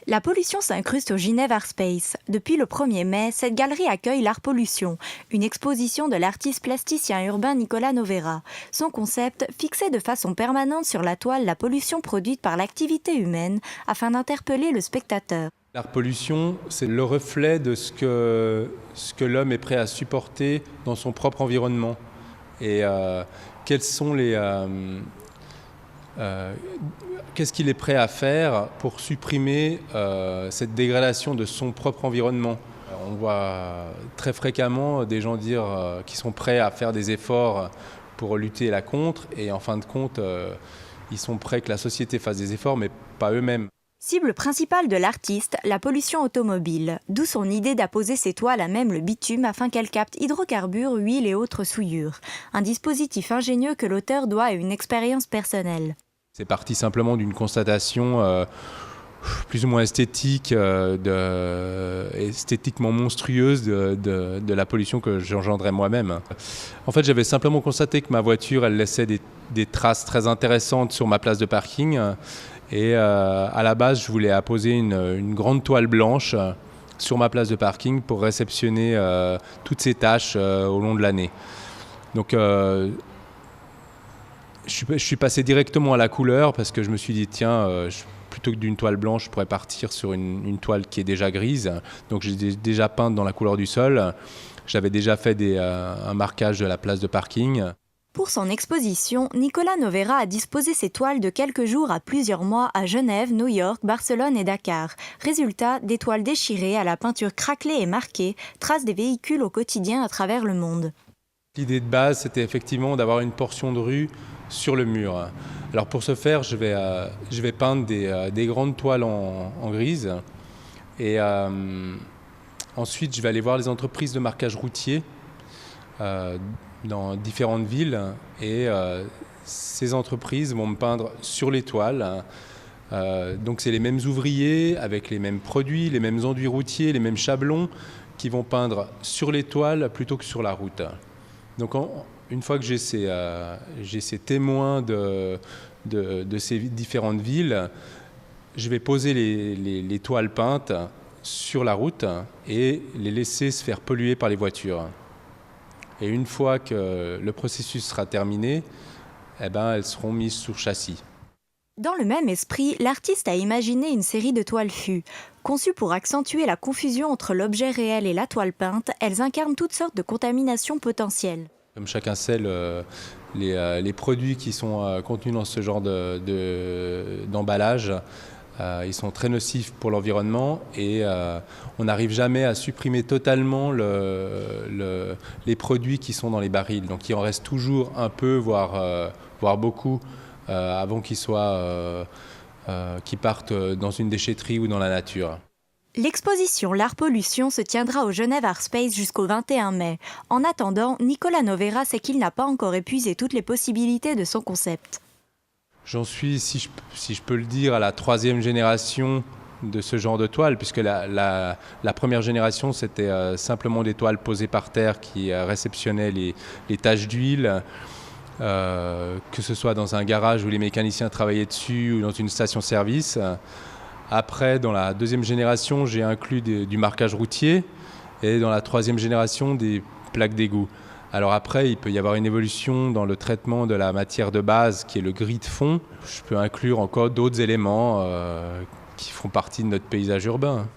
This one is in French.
La pollution s'incruste au Genève Art Space. Depuis le 1er mai, cette galerie accueille l'art pollution, une exposition de l'artiste plasticien urbain Nicolas Novera. Son concept, fixer de façon permanente sur la toile la pollution produite par l'activité humaine afin d'interpeller le spectateur. L'art pollution, c'est le reflet de ce que l'homme est prêt à supporter dans son propre environnement. Et quels sont qu'est-ce qu'il est prêt à faire pour supprimer cette dégradation de son propre environnement. On voit très fréquemment des gens dire qu'ils sont prêts à faire des efforts pour lutter là contre, et en fin de compte, ils sont prêts que la société fasse des efforts, mais pas eux-mêmes. Cible principale de l'artiste, la pollution automobile, d'où son idée d'apposer ses toiles à même le bitume afin qu'elles captent hydrocarbures, huiles et autres souillures. Un dispositif ingénieux que l'auteur doit à une expérience personnelle. C'est parti simplement d'une constatation plus ou moins esthétique, esthétiquement monstrueuse de la pollution que j'engendrais moi-même. En fait, j'avais simplement constaté que ma voiture, elle laissait des traces très intéressantes sur ma place de parking. Et à la base, je voulais apposer une grande toile blanche sur ma place de parking pour réceptionner toutes ces tâches au long de l'année. Donc, je suis passé directement à la couleur parce que je me suis dit, tiens, plutôt que d'une toile blanche, je pourrais partir sur une toile qui est déjà grise. Donc, j'ai déjà peint dans la couleur du sol. J'avais déjà fait un marquage de la place de parking. Pour son exposition, Nicolas Novera a disposé ses toiles de quelques jours à plusieurs mois à Genève, New York, Barcelone et Dakar. Résultat, des toiles déchirées à la peinture craquelée et marquée, traces des véhicules au quotidien à travers le monde. L'idée de base, c'était effectivement d'avoir une portion de rue sur le mur. Alors pour ce faire, je vais peindre des grandes toiles en grise. Et ensuite, je vais aller voir les entreprises de marquage routier dans différentes villes, et ces entreprises vont me peindre sur les toiles. Donc c'est les mêmes ouvriers avec les mêmes produits, les mêmes enduits routiers, les mêmes chablons qui vont peindre sur les toiles plutôt que sur la route. Donc une fois que j'ai ces témoins de ces différentes villes, je vais poser les toiles peintes sur la route et les laisser se faire polluer par les voitures. Et une fois que le processus sera terminé, elles seront mises sur châssis. Dans le même esprit, l'artiste a imaginé une série de toiles fûts. Conçues pour accentuer la confusion entre l'objet réel et la toile peinte, elles incarnent toutes sortes de contaminations potentielles. Comme chacun sait, les produits qui sont contenus dans ce genre d'emballage, ils sont très nocifs pour l'environnement, et on n'arrive jamais à supprimer totalement les produits qui sont dans les barils. Donc il en reste toujours un peu, voire beaucoup, avant qu'ils partent dans une déchetterie ou dans la nature. L'exposition L'Art Pollution se tiendra au Genève Art Space jusqu'au 21 mai. En attendant, Nicolas Novera sait qu'il n'a pas encore épuisé toutes les possibilités de son concept. J'en suis, si je peux le dire, à la 3e génération de ce genre de toile, puisque la première génération, c'était simplement des toiles posées par terre qui réceptionnaient les taches d'huile, que ce soit dans un garage où les mécaniciens travaillaient dessus ou dans une station-service. Après, dans la 2e génération, j'ai inclus du marquage routier, et dans la 3e génération, des plaques d'égout. Alors après, il peut y avoir une évolution dans le traitement de la matière de base, qui est le gris de fond. Je peux inclure encore d'autres éléments qui font partie de notre paysage urbain.